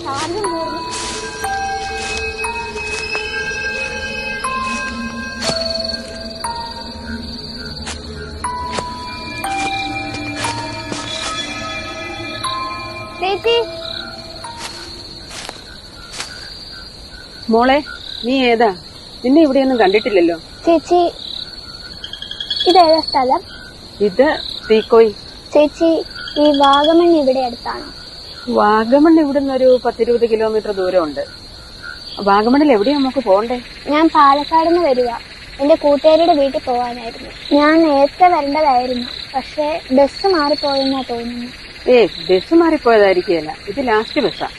ചേച്ചി മോളെ, നീ ഏതാ? നിന്നെ ഇവിടെയൊന്നും കണ്ടിട്ടില്ലല്ലോ. ചേച്ചി ഇതേതാ സ്ഥലം? ഇത് തീക്കോയി. ചേച്ചി ഈ വാഗമൺ ഇവിടെ അടുത്താണോ? വാഗമൺ ഇവിടുന്ന് ഒരു 10-20 കിലോമീറ്റർ ദൂരമുണ്ട്. വാഗമണിൽ എവിടെയാ നമുക്ക് പോകണ്ടേ? ഞാൻ പാലക്കാട് നിന്ന് വരിക. എന്റെ കൂട്ടുകാരുടെ വീട്ടിൽ പോവാനായിരുന്നു. ഞാൻ നേരത്തെ വരേണ്ടതായിരുന്നു, പക്ഷെ ബസ് മാറിപ്പോയെന്നാ തോന്നുന്നു. ബസ് മാറിപ്പോയതായിരിക്കുകയല്ല, ഇത് ലാസ്റ്റ് ബസ്സാ.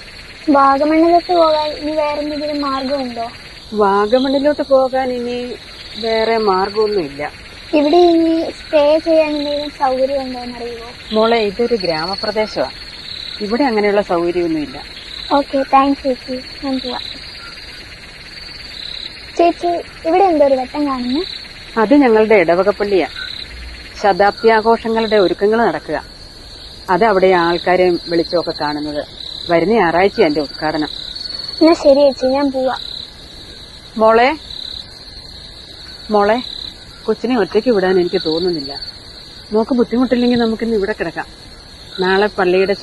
വാഗമണ്ണിലോട്ട് പോകാൻ ഇനി വേറെ എന്തെങ്കിലും മാർഗമുണ്ടോ? വാഗമണിലോട്ട് പോകാൻ ഇനി വേറെ മാർഗമൊന്നുമില്ല. ഇവിടെ ഇനി സ്റ്റേ ചെയ്യാൻ എന്തെങ്കിലും സൗകര്യം ഉണ്ടോന്ന് അറിയുമോ? മോളെ, ഇതൊരു ഗ്രാമപ്രദേശമാണ്. ഇവിടെ അങ്ങനെയുള്ള സൗകര്യമൊന്നുമില്ല. ഓക്കെ, താങ്ക്സ് ചേച്ചി. ഞാൻ പോവാം. ചേച്ചി ഇവിടെ എന്തോ ഒരു വട്ടം കാണുന്നു. അത് ഞങ്ങളുടെ ഇടവകപ്പള്ളിയാ. ശതാബ്ദി ആഘോഷങ്ങളുടെ ഒരുക്കങ്ങൾ നടക്കുക. അത് അവിടെ ആൾക്കാരെ വിളിച്ചൊക്കെ കാണുന്നത്. വരുന്ന ഞായറാഴ്ച എന്റെ ഉദ്ഘാടനം. എന്നാ ശരി ചേച്ചി, ഞാൻ പോവാ. മോളെ, കൊച്ചിനെ ഒറ്റയ്ക്ക് വിടാൻ എനിക്ക് തോന്നുന്നില്ല. മോക്ക് ബുദ്ധിമുട്ടില്ലെങ്കിൽ നമുക്കിന്ന് ഇവിടെ കിടക്കാം. നാളെ പള്ളിയുടെ